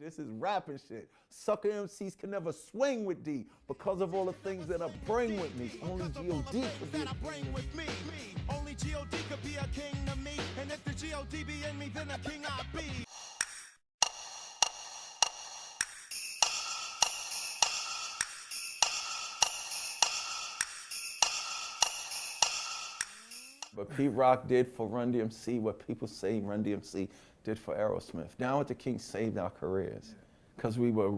This is rapping shit. Sucker MCs can never swing with D because of all the things that I bring with me. Only G.O.D. could be a king with me. Only G.O.D. could be a king to me. And if the G.O.D. be in me, then a king I be. But Pete Rock did for Run DMC what people say Run DMC did for Aerosmith. Down with the King saved our careers because we were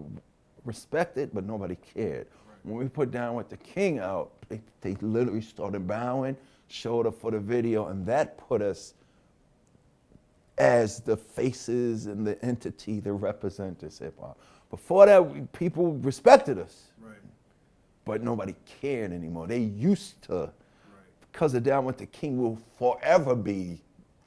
respected, but nobody cared. When we put Down with the King out, they literally started bowing, showed up for the video, and that put us as the faces and the entity that represent this hip hop. Before that, people respected us, but nobody cared anymore. They used to. Because of Down with the King will forever be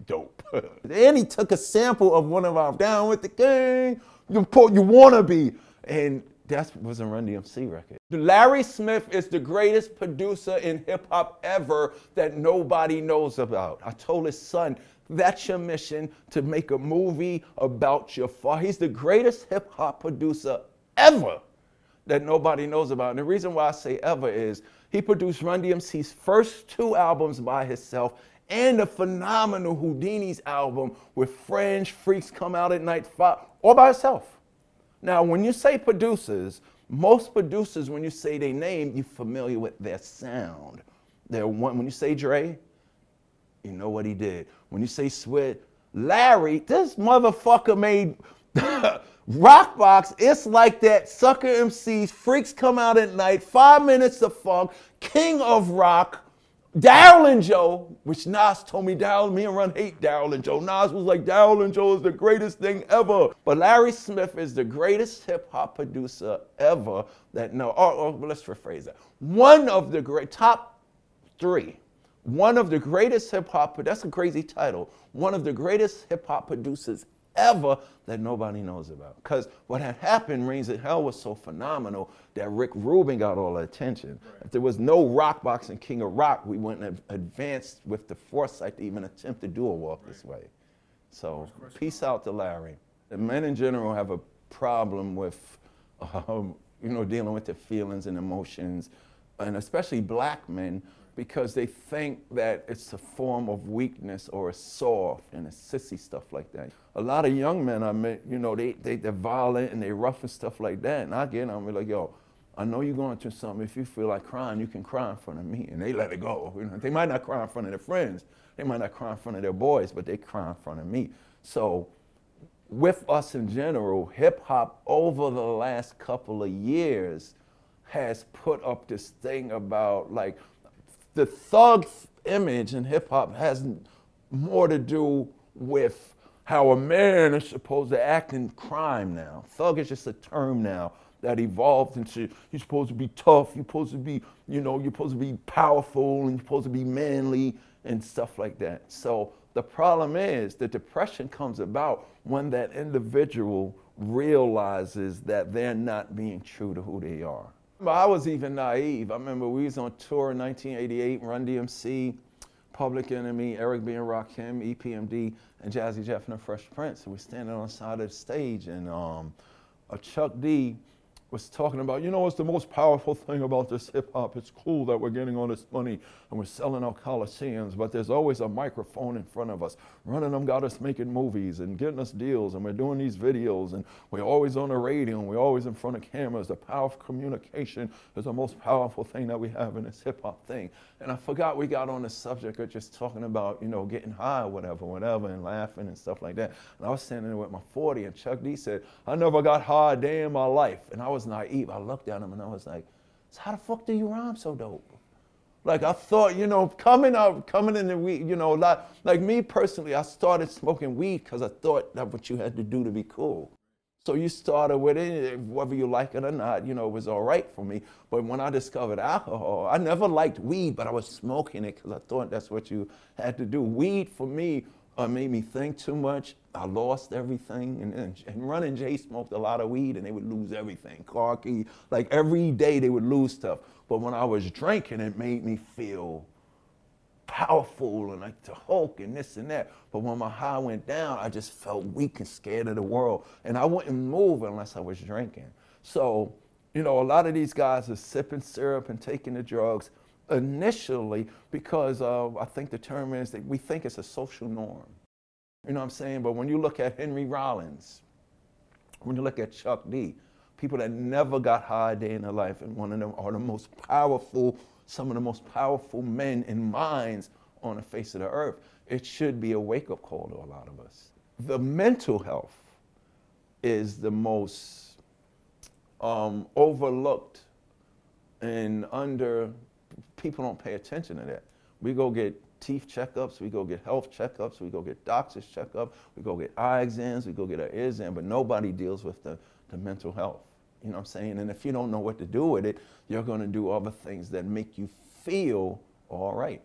dope. And he took a sample of one of our Down with the King, you wanna be. And that was a Run DMC record. Larry Smith is the greatest producer in hip hop ever that nobody knows about. I told his son, that's your mission, to make a movie about your father. He's the greatest hip hop producer ever that nobody knows about. And the reason why I say ever is he produced Run DMC's first 2 albums by himself and a phenomenal Houdini's album with Fringe, Freaks Come Out at Night, all by himself. Now, when you say producers, most producers, when you say their name, you're familiar with their sound. When you say Dre, you know what he did. When you say Sweat, Larry, this motherfucker made Rockbox. It's like that. Sucker MCs, Freaks Come Out at Night, 5 Minutes of Funk, King of Rock, Daryl and Joe, which Nas told me me and Run hate Daryl and Joe. Nas was like, Daryl and Joe is the greatest thing ever. But Larry Smith is the greatest hip hop producer ever let's rephrase that. One of the top 3. One of the greatest hip hop, that's a crazy title. One of the greatest hip hop producers ever that nobody knows about. Because what had happened, Reigns of Hell was so phenomenal that Rick Rubin got all the attention. If there was no Rockbox and King of Rock, we wouldn't have advanced with the foresight to even attempt to do a walk this way. So peace out to Larry. The men in general have a problem with dealing with their feelings and emotions, and especially black men, because they think that it's a form of weakness or a soft and a sissy stuff like that. A lot of young men I met, they're violent and they're rough and stuff like that. And I get them, I'm like, yo, I know you're going through something. If you feel like crying, you can cry in front of me. And they let it go. They might not cry in front of their friends. They might not cry in front of their boys, but they cry in front of me. So with us in general, hip hop over the last couple of years has put up this thing about like, the thug image in hip hop has more to do with how a man is supposed to act in crime now. Thug is just a term now that evolved into you're supposed to be tough, you're supposed to be, you're supposed to be powerful, and you're supposed to be manly and stuff like that. So the problem is the depression comes about when that individual realizes that they're not being true to who they are. I was even naive. I remember we was on tour in 1988, Run DMC, Public Enemy, Eric B. and Rakim, EPMD, and Jazzy Jeff and the Fresh Prince. And we're standing on the side of the stage, and Chuck D was talking about, what's the most powerful thing about this hip hop? It's cool that we're getting all this money and we're selling out coliseums, but there's always a microphone in front of us. Running them got us making movies and getting us deals, and we're doing these videos, and we're always on the radio, and we're always in front of cameras. The power of communication is the most powerful thing that we have in this hip hop thing. And I forgot we got on the subject of just talking about, getting high or whatever, and laughing and stuff like that. And I was standing there with my 40, and Chuck D said, I never got high a day in my life. And I was naive. I looked at him and I was like, so how the fuck do you rhyme so dope? Like I thought, coming in the weed, like me personally, I started smoking weed because I thought that's what you had to do to be cool. So you started with it, whether you like it or not, it was all right for me. But when I discovered alcohol, I never liked weed, but I was smoking it because I thought that's what you had to do. Weed for me made me think too much. I lost everything. And Run and Jay smoked a lot of weed and they would lose everything. Car key, like every day they would lose stuff. But when I was drinking, it made me feel powerful and like the Hulk and this and that. But when my high went down, I just felt weak and scared of the world. And I wouldn't move unless I was drinking. So, you know, a lot of these guys are sipping syrup and taking the drugs initially because I think the term is that we think it's a social norm. You know what I'm saying? But when you look at Henry Rollins, when you look at Chuck D, people that never got high a day in their life, and one of them are the most powerful, some of the most powerful men and minds on the face of the earth, it should be a wake-up call to a lot of us. The mental health is the most overlooked and people don't pay attention to that. We go get teeth checkups, we go get health checkups, we go get doctor's checkup, we go get eye exams, we go get our ear exam, but nobody deals with the mental health. You know what I'm saying? And if you don't know what to do with it, you're gonna do other things that make you feel all right.